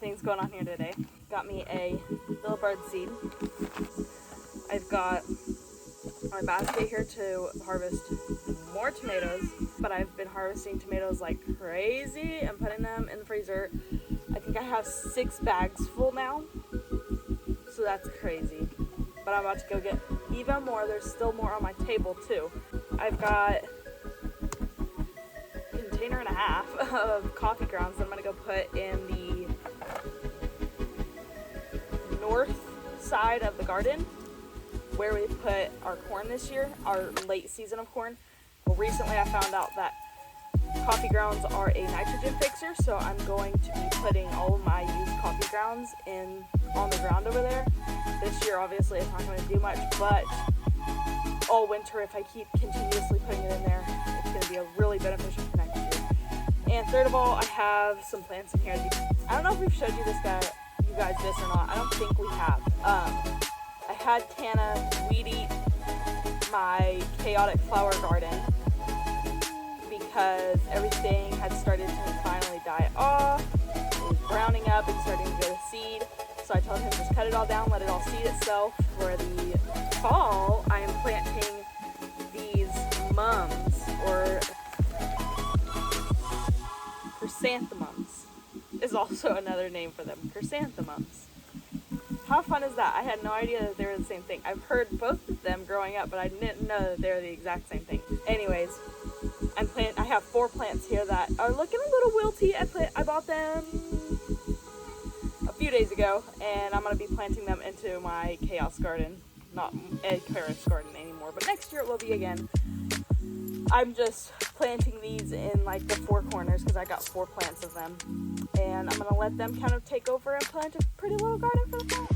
things going on here today. Got me a little bird seed. I've got my basket here to harvest more tomatoes, but I've been harvesting tomatoes like crazy and putting them in the freezer. I think I have 6 bags full now, so that's crazy. But I'm about to go get even more. There's still more on my table too. I've got a container and a half of coffee grounds that I'm gonna go put in the north side of the garden where we put our corn this year, our late season of corn. Well, recently I found out that coffee grounds are a nitrogen fixer, so I'm going to be putting all of my used coffee grounds in on the ground over there. This year, obviously, it's not going to do much, but all winter, if I keep continuously putting it in there, it's going to be a really beneficial for next year. And third of all, I have some plants in here. I don't know if we've showed you guys this or not. I don't think we have. I had Tana weed eat my chaotic flower garden because everything had started to finally die off. It was browning up and starting to go to seed. So I told him just cut it all down, let it all seed itself. For the fall, I am planting these mums, or chrysanthemums is also another name for them. Chrysanthemums. How fun is that? I had no idea that they were the same thing. I've heard both of them growing up, but I didn't know that they were the exact same thing. Anyways, I have 4 plants here that are looking a little wilty. I bought them a few days ago, and I'm going to be planting them into my chaos garden. Not a chaos garden anymore, but next year it will be again. I'm just planting these in like the 4 corners because I got 4 plants of them. And I'm going to let them kind of take over and plant a pretty little garden for the fall.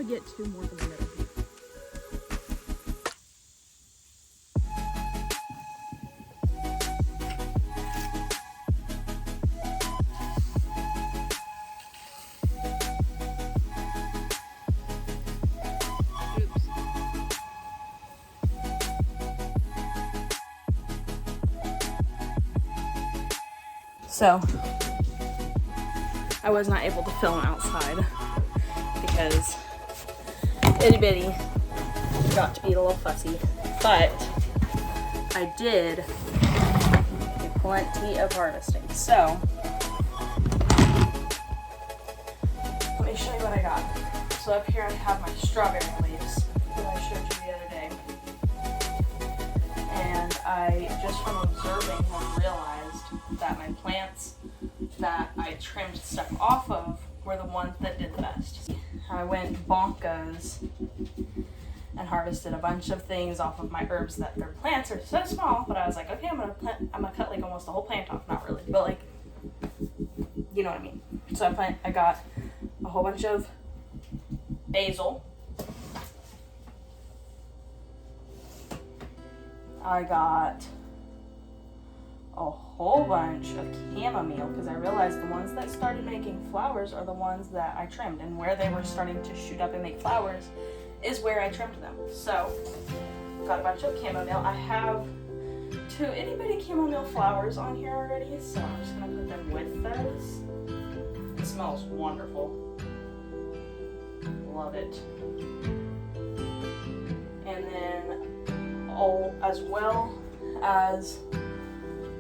Get 2 more from the middle. Oops. So, I was not able to film outside because itty bitty got to be a little fussy, but I did do plenty of harvesting. So let me show you what I got. So up here I have my strawberry leaves that I showed you the other day, and I just from observing have realized that my plants that I trimmed stuff off of were the ones that did the best. I went bonkers and harvested a bunch of things off of my herbs that their plants are so small, but I was like, okay, I'm gonna cut like almost the whole plant off. Not really, but like, you know what I mean. So I got a whole bunch of basil. I got a whole bunch of chamomile because I realized the ones that started making flowers are the ones that I trimmed, and where they were starting to shoot up and make flowers is where I trimmed them. So got a bunch of chamomile. I have 2 itty bitty chamomile flowers on here already, so I'm just gonna put them with those. It smells wonderful. Love it. And then as well as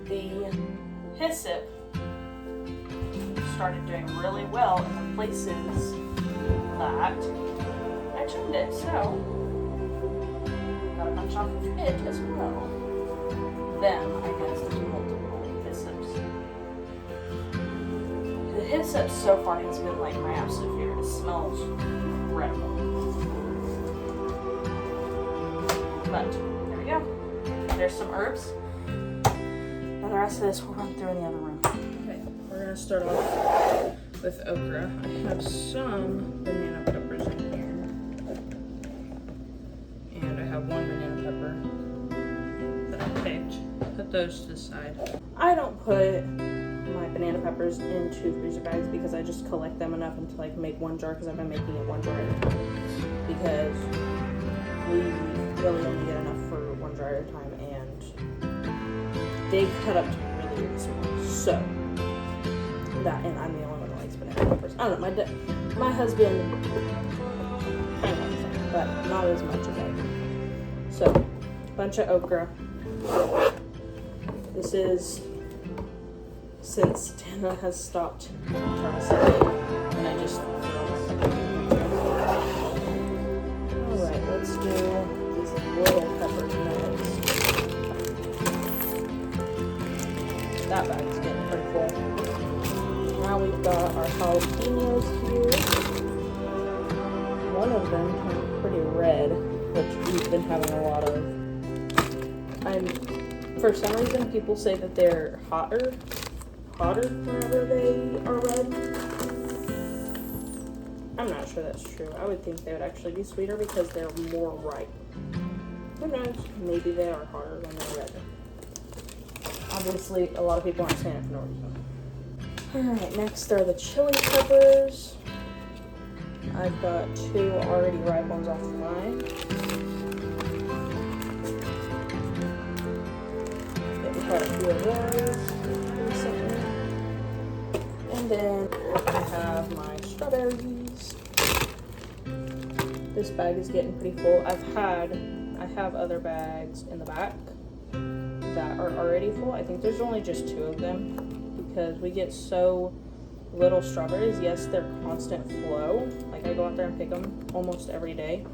the hyssop started doing really well in the places that I trimmed it, so got a bunch off of it as well. Then I guess there's multiple hyssops. The hyssop so far has been like my absolute favorite. It smells incredible. But there we go. There's some herbs. And the rest of this we'll run through in the other room. Okay, we're gonna start off with okra. I have some banana peppers in here. And I have one banana pepper that I picked. Put those to the side. I don't put my banana peppers into freezer bags because I just collect them enough to like make one jar, because I've been making it one jar at a time. Because we really only get enough for one jar at a time, and they cut up to be really, really small. So that, and I'm the only one that likes banana peppers. I don't know, my husband kind of likes them, but not as much as I do. So, bunch of okra. This is since Tana has stopped tossing, and I just throw it. Alright, let's do these little peppers next. That bag's getting pretty full. Now we've got our jalapenos here. One of them turned pretty red, which we've been having a lot of. For some reason, people say that they're hotter whenever they are red. I'm not sure that's true. I would think they would actually be sweeter because they're more ripe. Who knows? Maybe they are hotter when they're red. Obviously, a lot of people aren't saying it for no reason. Alright, next are the chili peppers. I've got 2 already ripe ones off the line. Quite a few of those recently. And then I have my strawberries. This bag is getting pretty full. I have other bags in the back that are already full. I think there's only just 2 of them because we get so little strawberries. Yes, they're constant flow. Like I go out there and pick them almost every day,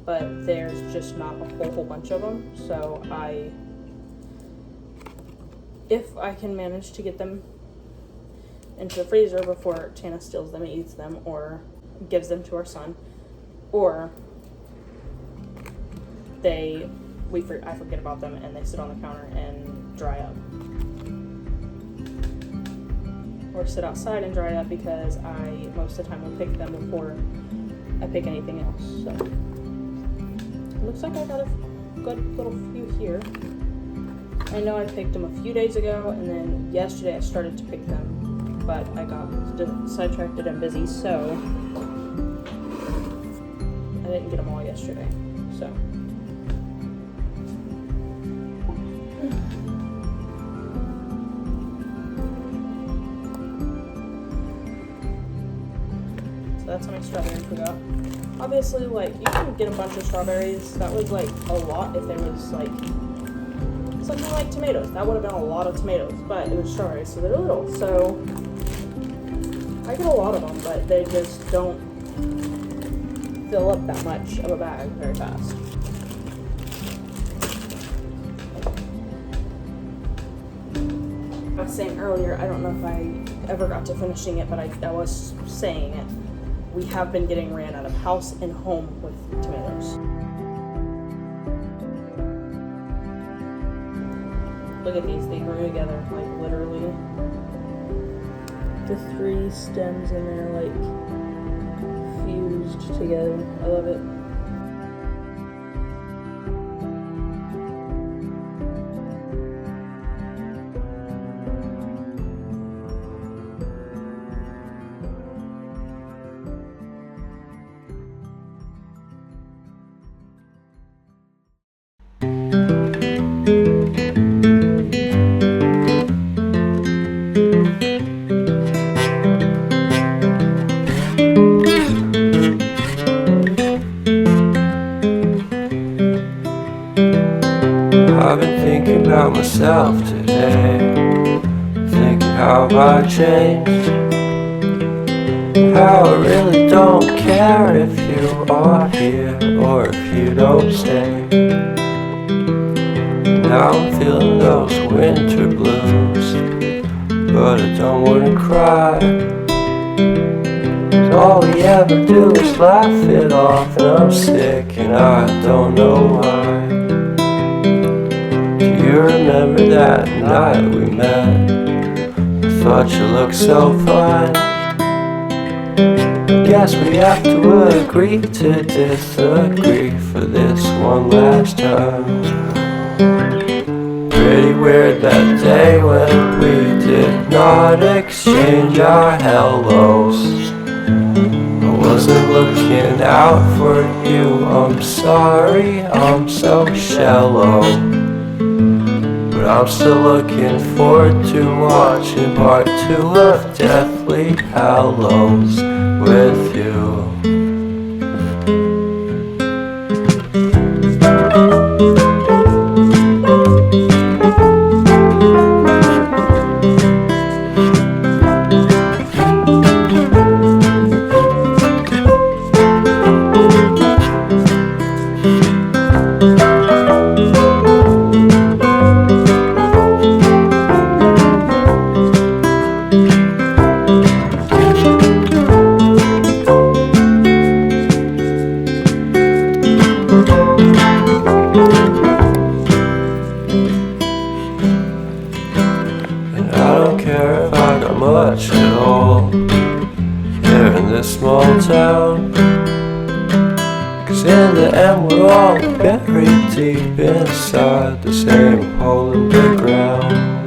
but there's just not a whole bunch of them. So if I can manage to get them into the freezer before Tana steals them and eats them or gives them to our son, or I forget about them and they sit on the counter and dry up. Or sit outside and dry up because I most of the time will pick them before I pick anything else. So it looks like I got a good little few here. I know I picked them a few days ago, and then yesterday I started to pick them, but I got sidetracked and busy, so I didn't get them all yesterday. So that's how many strawberries we got. Obviously, like, you can get a bunch of strawberries. That was like a lot if there was like something like tomatoes. That would have been a lot of tomatoes, but it was strawberries, so they're little. So I get a lot of them, but they just don't fill up that much of a bag very fast. I was saying earlier, I don't know if I ever got to finishing it, but I was saying it. We have been getting ran out of house and home with tomatoes. Look at these, they grew together, like literally. The 3 stems in there, like, fused together. I love it. I've been thinking about myself today, thinking how I changed, how I really don't care if you are here or if you don't stay. Now I'm feeling those winter blues, but I don't wanna cry. 'Cause all we ever do is laugh it off, and I'm sick and I don't know why. Do you remember that night we met? I thought you looked so fine. Guess we have to agree to disagree for this one last time. Pretty weird that day when we did not exchange our hellos. I wasn't looking out for you, I'm sorry, I'm so shallow. But I'm still looking forward to watching part 2 of Deathly Hallows with you. And I don't care if I got much at all here in this small town, 'cause in the end we're all buried deep inside the same hole in the ground.